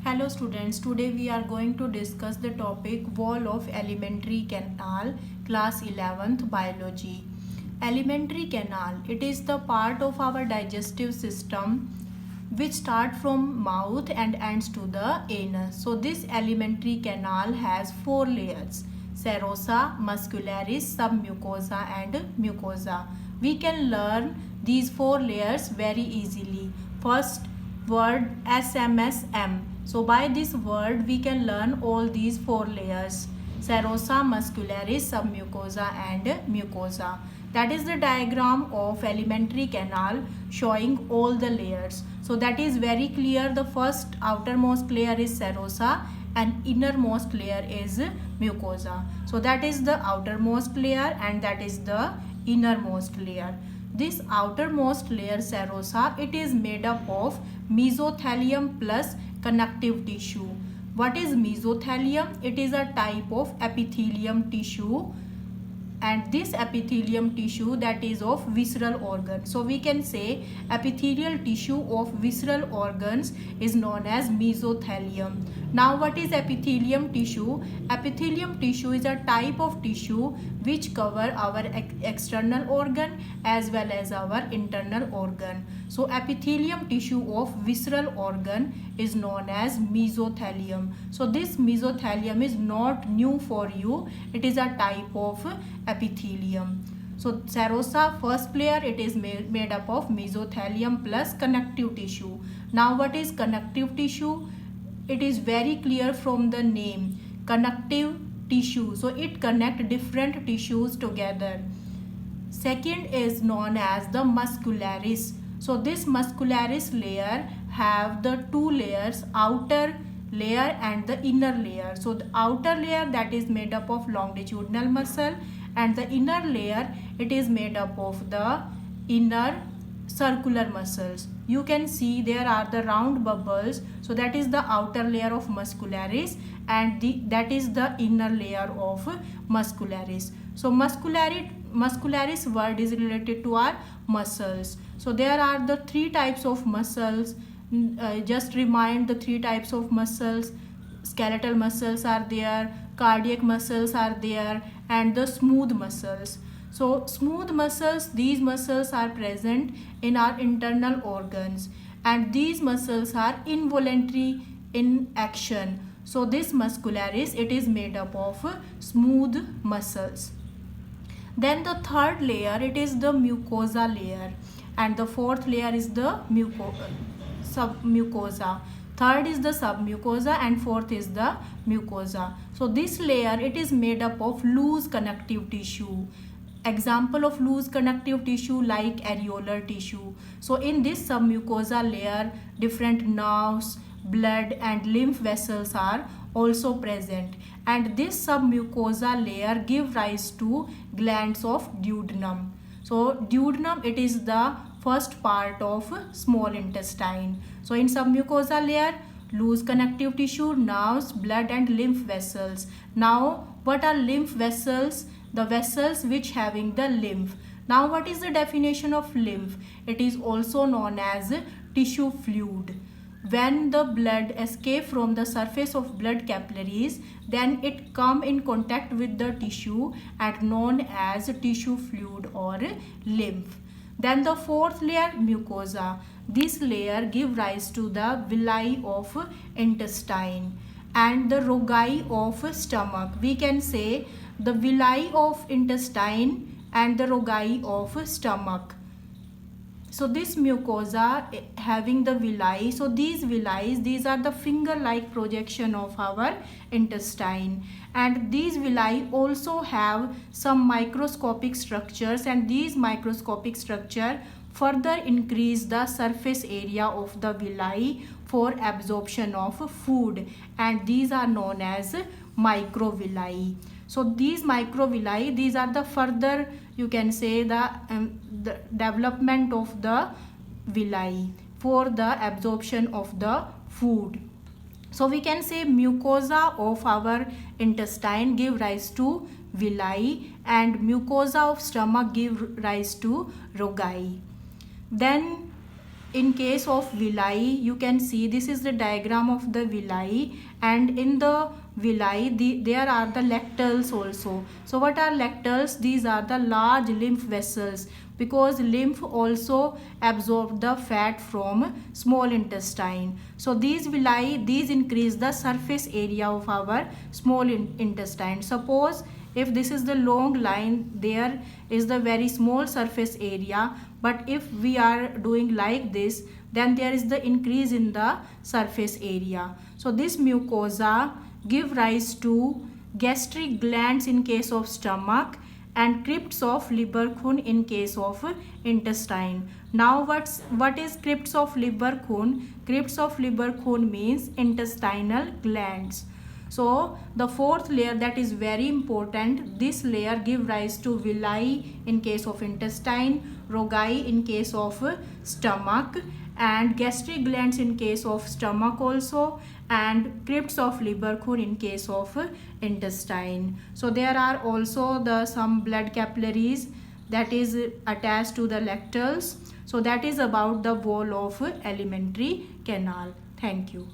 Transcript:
Hello students, today we are going to discuss the topic wall of alimentary canal, class 11th biology. Alimentary canal, it is the part of our digestive system which start from mouth and ends to the anus. So this alimentary canal has four layers: serosa, muscularis, submucosa and mucosa. We can learn these four layers very easily. First word SMSM. So by this word we can learn all these four layers: serosa, muscularis, submucosa and mucosa. That is the diagram of alimentary canal showing all the layers. So that is very clear. The first outermost layer is serosa and innermost layer is mucosa. So that is the outermost layer and that is the innermost layer. This outermost layer serosa, it is made up of mesothelium plus connective tissue. What is mesothelium? It is a type of epithelium tissue, and this epithelium tissue that is of visceral organ. So we can say epithelial tissue of visceral organs is known as mesothelium. Now what is epithelium tissue? Epithelium tissue is a type of tissue which cover our external organ as well as our internal organ. So epithelium tissue of visceral organ is known as mesothelium. So this mesothelium is not new for you. It is a type of epithelium. So serosa, first layer, it is made up of mesothelium plus connective tissue. Now what is connective tissue? It is very clear from the name, connective tissue. So it connects different tissues together. Second is known as the muscularis. So this muscularis layer have the two layers, outer layer and the inner layer. So the outer layer, that is made up of longitudinal muscle, and the inner layer, it is made up of the inner circular muscles. You can see there are the round bubbles. So that is the outer layer of muscularis and that is the inner layer of muscularis. So muscularis word is related to our muscles. So there are the three types of muscles. Just remind the three types of muscles. Skeletal muscles are there, cardiac muscles are there, and the smooth muscles. So smooth muscles, these muscles are present in our internal organs, and these muscles are involuntary in action. So this muscularis, it is made up of smooth muscles. Then the third layer, it is the mucosa layer, and the fourth layer is the submucosa. Third is the submucosa and fourth is the mucosa. So this layer, it is made up of loose connective tissue. Example of loose connective tissue like areolar tissue. So in this submucosa layer, different nerves, blood and lymph vessels are also present, and this submucosa layer give rise to glands of duodenum. So duodenum, it is the first part of small intestine. So in submucosa layer, loose connective tissue, nerves, blood and lymph vessels. Now what are lymph vessels? The vessels which having the lymph. Now what is the definition of lymph? It is also known as tissue fluid. When the blood escape from the surface of blood capillaries, then it come in contact with the tissue and known as tissue fluid or lymph. Then the fourth layer, mucosa. This layer give rise to the villi of intestine and the rogae of stomach. We can say the villi of intestine and the rogae of stomach. So this mucosa having the villi. So these villi, these are the finger-like projection of our intestine, and these villi also have some microscopic structures, and these microscopic structure further increase the surface area of the villi for absorption of food, and these are known as microvilli. So these microvilli, these are the further, you can say, the development of the villi for the absorption of the food. So we can say mucosa of our intestine give rise to villi, and mucosa of stomach give rise to rogae. Then in case of villi, you can see this is the diagram of the villi, and in the villi there are the lacteals also. So what are lacteals? These are the large lymph vessels, because lymph also absorb the fat from small intestine. So these villi, these increase the surface area of our small intestine. Suppose if this is the long line, there is the very small surface area, but if we are doing like this, then there is the increase in the surface area. So this mucosa give rise to gastric glands in case of stomach and crypts of Lieberkühn in case of intestine. Now what is crypts of Lieberkühn? Crypts of Lieberkühn means intestinal glands. So the fourth layer, that is very important, this layer give rise to villi in case of intestine, rogae in case of stomach, and gastric glands in case of stomach also, and crypts of Lieberkühn in case of intestine. So there are also the some blood capillaries that is attached to the lacteals. So that is about the wall of alimentary canal. Thank you.